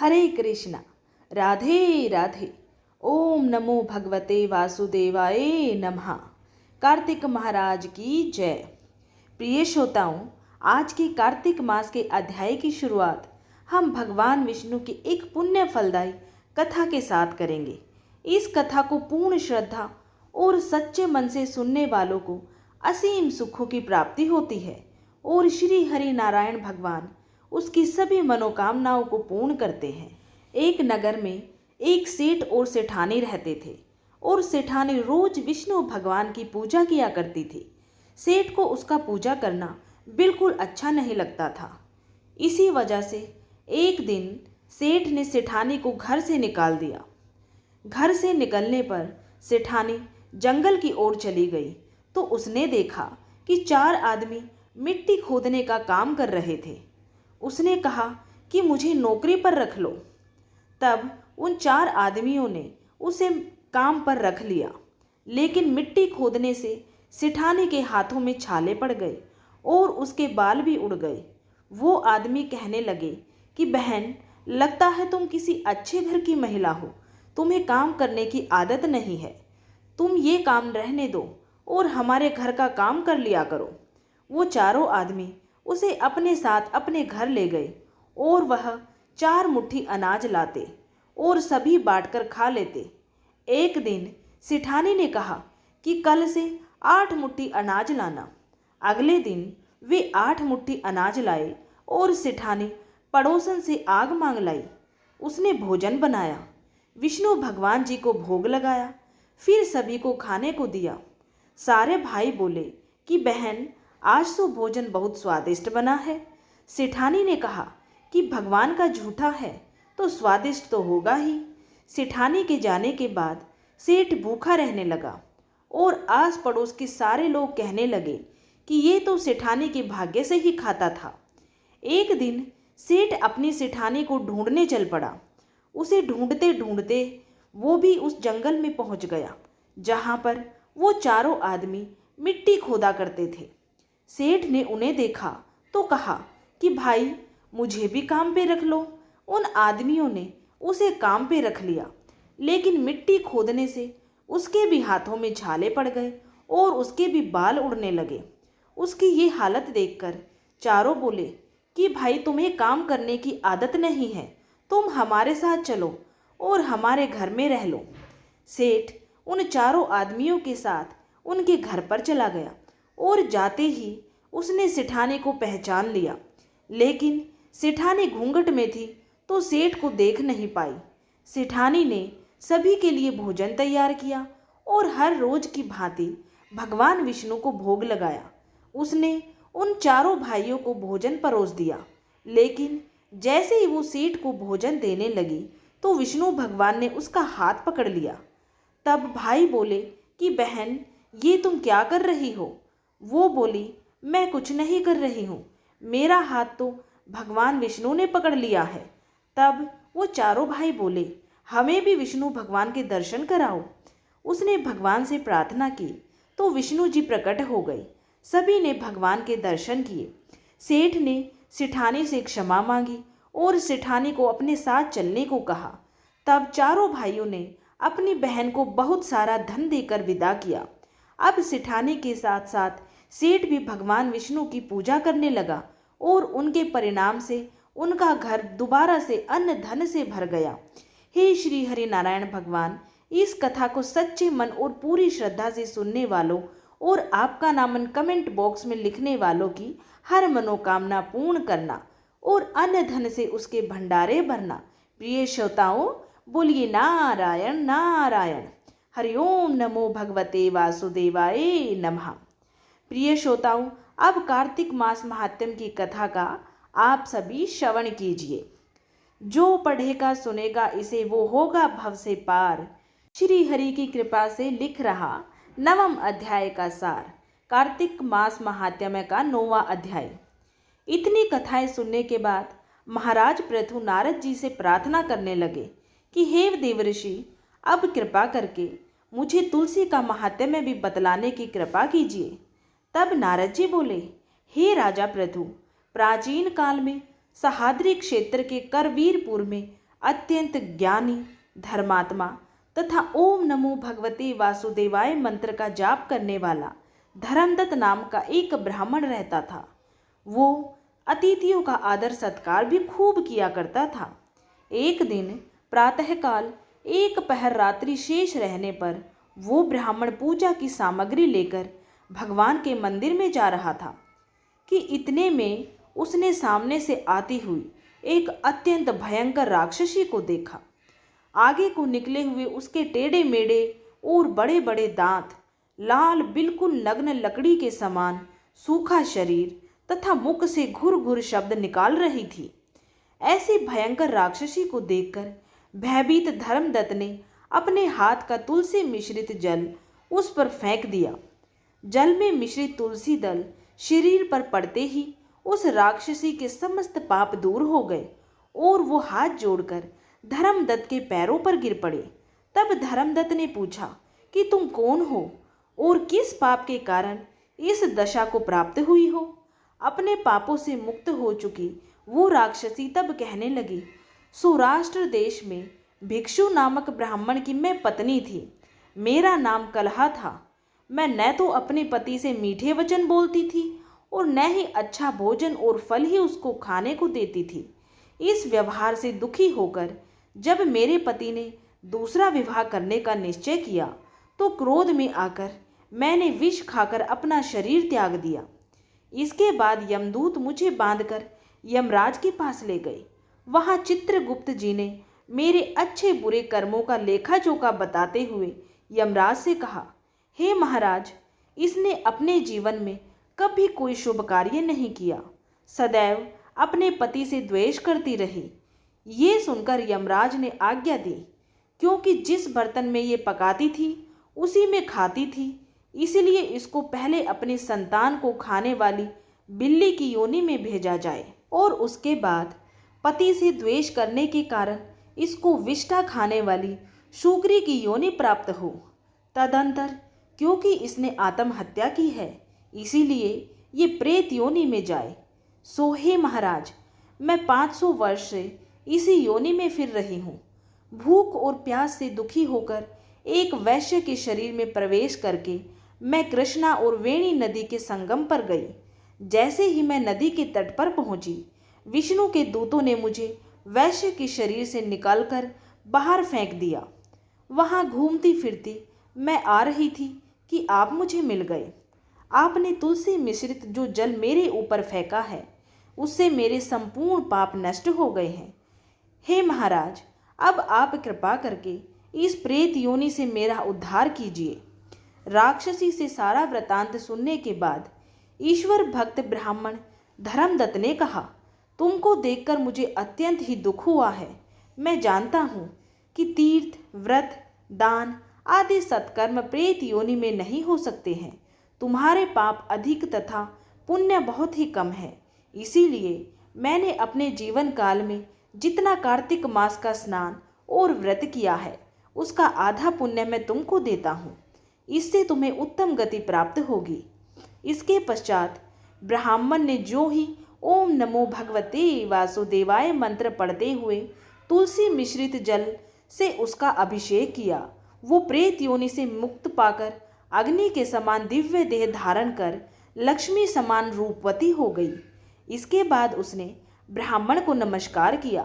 हरे कृष्णा। राधे राधे। ओम नमो भगवते वासुदेवाय नमः। कार्तिक महाराज की जय। प्रिय श्रोताओं, आज के कार्तिक मास के अध्याय की शुरुआत हम भगवान विष्णु की एक पुण्य फलदायी कथा के साथ करेंगे। इस कथा को पूर्ण श्रद्धा और सच्चे मन से सुनने वालों को असीम सुखों की प्राप्ति होती है और श्री हरि नारायण भगवान उसकी सभी मनोकामनाओं को पूर्ण करते हैं। एक नगर में एक सेठ और सेठानी रहते थे और सेठानी रोज विष्णु भगवान की पूजा किया करती थी। सेठ को उसका पूजा करना बिल्कुल अच्छा नहीं लगता था। इसी वजह से एक दिन सेठ ने सेठानी को घर से निकाल दिया। घर से निकलने पर सेठानी जंगल की ओर चली गई तो उसने देखा कि 4 आदमी मिट्टी खोदने का काम कर रहे थे। उसने कहा कि मुझे नौकरी पर रख लो। तब उन 4 आदमियों ने उसे काम पर रख लिया, लेकिन मिट्टी खोदने से सेठानी के हाथों में छाले पड़ गए और उसके बाल भी उड़ गए। वो आदमी कहने लगे कि बहन, लगता है तुम किसी अच्छे घर की महिला हो, तुम्हें काम करने की आदत नहीं है। तुम ये काम रहने दो और हमारे घर का काम कर लिया करो। वो चारों आदमी उसे अपने साथ अपने घर ले गए और वह 4 मुट्ठी अनाज लाते और सभी बांटकर खा लेते। एक दिन सेठानी ने कहा कि कल से 8 मुट्ठी अनाज लाना। अगले दिन वे 8 मुट्ठी अनाज लाए और सेठानी पड़ोसन से आग मांग लाई। उसने भोजन बनाया, विष्णु भगवान जी को भोग लगाया, फिर सभी को खाने को दिया। सारे भाई बोले कि बहन, आज तो भोजन बहुत स्वादिष्ट बना है। सेठानी ने कहा कि भगवान का झूठा है तो स्वादिष्ट तो होगा ही। सेठानी के जाने के बाद सेठ भूखा रहने लगा और आस पड़ोस के सारे लोग कहने लगे कि ये तो सेठानी के भाग्य से ही खाता था। एक दिन सेठ अपनी सेठानी को ढूंढने चल पड़ा। उसे ढूंढते ढूंढते वो भी उस जंगल में पहुंच गया जहां पर वो चारों आदमी मिट्टी खोदा करते थे। सेठ ने उन्हें देखा तो कहा कि भाई, मुझे भी काम पे रख लो। उन आदमियों ने उसे काम पे रख लिया, लेकिन मिट्टी खोदने से उसके भी हाथों में छाले पड़ गए और उसके भी बाल उड़ने लगे। उसकी ये हालत देखकर चारों बोले कि भाई, तुम्हें काम करने की आदत नहीं है, तुम हमारे साथ चलो और हमारे घर में रह लो। सेठ उन चारों आदमियों के साथ उनके घर पर चला गया और जाते ही उसने सेठानी को पहचान लिया, लेकिन सेठानी घूंघट में थी तो सेठ को देख नहीं पाई। सेठानी ने सभी के लिए भोजन तैयार किया और हर रोज की भांति भगवान विष्णु को भोग लगाया। उसने उन चारों भाइयों को भोजन परोस दिया, लेकिन जैसे ही वो सेठ को भोजन देने लगी तो विष्णु भगवान ने उसका हाथ पकड़ लिया। तब भाई बोले कि बहन, ये तुम क्या कर रही हो? वो बोली, मैं कुछ नहीं कर रही हूँ, मेरा हाथ तो भगवान विष्णु ने पकड़ लिया है। तब वो चारों भाई बोले, हमें भी विष्णु भगवान के दर्शन कराओ। उसने भगवान से प्रार्थना की तो विष्णु जी प्रकट हो गए। सभी ने भगवान के दर्शन किए। सेठ ने सेठानी से क्षमा मांगी और सेठानी को अपने साथ चलने को कहा। तब चारों भाइयों ने अपनी बहन को बहुत सारा धन देकर विदा किया। अब सेठानी के साथ साथ सेठ भी भगवान विष्णु की पूजा करने लगा और उनके परिणाम से उनका घर दोबारा से अन्न धन से भर गया। हे श्री हरि नारायण भगवान, इस कथा को सच्चे मन और पूरी श्रद्धा से सुनने वालों और आपका नामन कमेंट बॉक्स में लिखने वालों की हर मनोकामना पूर्ण करना और अन्न धन से उसके भंडारे भरना। प्रिय श्रोताओं, बोलिए नारायण नारायण। हरिओम नमो भगवते वासुदेवाय नमः। प्रिय श्रोताओं, अब कार्तिक मास महात्म्य की कथा का आप सभी श्रवण कीजिए। जो पढ़ेगा सुनेगा इसे वो होगा भव से पार। श्री हरि की कृपा से लिख रहा 9वां अध्याय का सार, कार्तिक मास महात्म्य का 9वां अध्याय। इतनी कथाएं सुनने के बाद महाराज पृथु नारद जी से प्रार्थना करने लगे कि हे देवर्षि, अब कृपा करके मुझे तुलसी का महात्म्य भी बतलाने की कृपा कीजिए। तब नारद जी बोले, हे राजा पृथु, प्राचीन काल में सहाद्री क्षेत्र के करवीरपुर में अत्यंत ज्ञानी, धर्मात्मा तथा ओम नमो भगवते वासुदेवाय मंत्र का जाप करने वाला धर्मदत्त नाम का एक ब्राह्मण रहता था। वो अतिथियों का आदर सत्कार भी खूब किया करता था। एक दिन प्रातःकाल एक पहर रात्रि शेष रहने पर वो ब्राह्मण पूजा की सामग्री लेकर भगवान के मंदिर में जा रहा था कि इतने में उसने सामने से आती हुई एक अत्यंत भयंकर राक्षसी को देखा। आगे को निकले हुए उसके टेढ़े मेढ़े और बड़े बड़े दांत, लाल बिल्कुल नग्न लकड़ी के समान सूखा शरीर तथा मुख से घुर घुर शब्द निकाल रही थी। ऐसी भयंकर राक्षसी को देखकर भयभीत धर्मदत्त ने अपने हाथ का तुलसी मिश्रित जल उस पर फेंक दिया। जल में मिश्रित तुलसी दल शरीर पर पड़ते ही उस राक्षसी के समस्त पाप दूर हो गए और वो हाथ जोड़कर धर्मदत्त के पैरों पर गिर पड़े। तब धर्मदत्त ने पूछा कि तुम कौन हो और किस पाप के कारण इस दशा को प्राप्त हुई हो। अपने पापों से मुक्त हो चुकी वो राक्षसी तब कहने लगी, सौराष्ट्र देश में भिक्षु नामक ब्राह्मण की मैं पत्नी थी। मेरा नाम कलहा था। मैं न तो अपने पति से मीठे वचन बोलती थी और न ही अच्छा भोजन और फल ही उसको खाने को देती थी। इस व्यवहार से दुखी होकर जब मेरे पति ने दूसरा विवाह करने का निश्चय किया तो क्रोध में आकर मैंने विष खाकर अपना शरीर त्याग दिया। इसके बाद यमदूत मुझे बांधकर यमराज के पास ले गए। वहाँ चित्रगुप्त जी ने मेरे अच्छे बुरे कर्मों का लेखा जोखा बताते हुए यमराज से कहा, हे महाराज, इसने अपने जीवन में कभी कोई शुभ कार्य नहीं किया, सदैव अपने पति से द्वेष करती रही। ये सुनकर यमराज ने आज्ञा दी, क्योंकि जिस बर्तन में ये पकाती थी उसी में खाती थी, इसलिए इसको पहले अपनी संतान को खाने वाली बिल्ली की योनि में भेजा जाए और उसके बाद पति से द्वेष करने के कारण इसको विष्ठा खाने वाली शूकरी की योनि प्राप्त हो। तदंतर क्योंकि इसने आत्महत्या की है, इसीलिए ये प्रेत योनि में जाए। सो हे महाराज, मैं 500 वर्ष से इसी योनि में फिर रही हूँ। भूख और प्यास से दुखी होकर एक वैश्य के शरीर में प्रवेश करके मैं कृष्णा और वेणी नदी के संगम पर गई। जैसे ही मैं नदी के तट पर पहुंची, विष्णु के दूतों ने मुझे वैश्य के शरीर से निकालकर बाहर फेंक दिया। वहां घूमती फिरती मैं आ रही थी कि आप मुझे मिल गए। आपने तुलसी मिश्रित जो जल मेरे ऊपर फेंका है, उससे मेरे संपूर्ण पाप नष्ट हो गए हैं। हे महाराज, अब आप कृपा करके इस प्रेत योनि से मेरा उद्धार कीजिए। राक्षसी से सारा वृतांत सुनने के बाद ईश्वर भक्त ब्राह्मण धर्मदत्त ने कहा, तुमको देखकर मुझे अत्यंत ही दुख हुआ है। मैं जानता हूँ कि तीर्थ, व्रत, दान आदि सत्कर्म प्रेत योनि में नहीं हो सकते हैं। तुम्हारे पाप अधिक तथा पुण्य बहुत ही कम है। इसीलिए मैंने अपने जीवन काल में जितना कार्तिक मास का स्नान और व्रत किया है, उसका आधा पुण्य मैं तुमको देता हूँ। इससे तुम्हें उत्तम गति प्राप्त होगी। इसके पश्चात ब्राह्मण ने जो ही ओम नमो भगवते वासुदेवाय मंत्र पढ़ते हुए तुलसी मिश्रित जल से उसका अभिषेक किया, वो प्रेत योनि से मुक्त पाकर अग्नि के समान दिव्य देह धारण कर लक्ष्मी समान रूपवती हो गई। इसके बाद उसने ब्राह्मण को नमस्कार किया।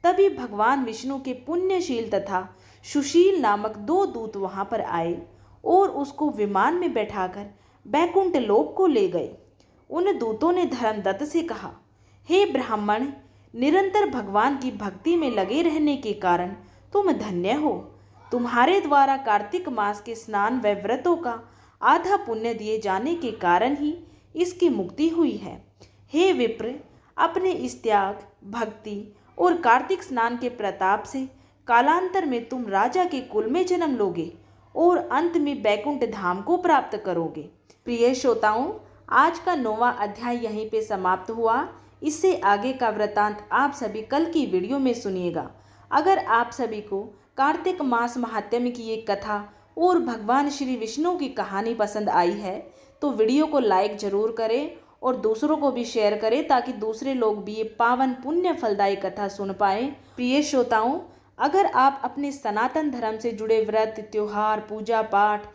तभी भगवान विष्णु के पुण्यशील तथा सुशील नामक 2 दूत वहां पर आए और उसको विमान में बैठाकर बैकुंठ लोक को ले गए। उन दूतों ने धर्मदत्त से कहा, हे ब्राह्मण, निरंतर भगवान की भक्ति में लगे रहने के कारण तुम धन्य हो। तुम्हारे द्वारा कार्तिक मास के स्नान व व्रतों का आधा पुण्य दिए जाने के कारण ही इसकी मुक्ति हुई है। हे विप्र, अपने इस त्याग, भक्ति और कार्तिक स्नान के प्रताप से कालांतर में तुम राजा के कुल में जन्म लोगे और अंत में बैकुंठ धाम को प्राप्त करोगे। प्रिय श्रोताओं, आज का 9वां अध्याय यहीं पे समाप्त हुआ। इससे आगे का वृतांत आप सभी कल की वीडियो में सुनिएगा। अगर आप सभी को कार्तिक मास महात्म्य की ये कथा और भगवान श्री विष्णु की कहानी पसंद आई है तो वीडियो को लाइक जरूर करें और दूसरों को भी शेयर करें ताकि दूसरे लोग भी ये पावन पुण्य फलदायी कथा सुन पाएं। प्रिय श्रोताओं, अगर आप अपने सनातन धर्म से जुड़े व्रत, त्योहार, पूजा पाठ,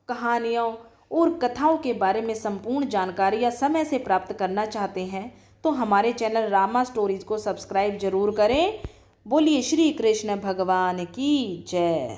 कहानियों और कथाओं के बारे में संपूर्ण जानकारी या समय से प्राप्त करना चाहते हैं तो हमारे चैनल रामा स्टोरीज को सब्सक्राइब जरूर करें। बोलिए श्री कृष्ण भगवान की जय।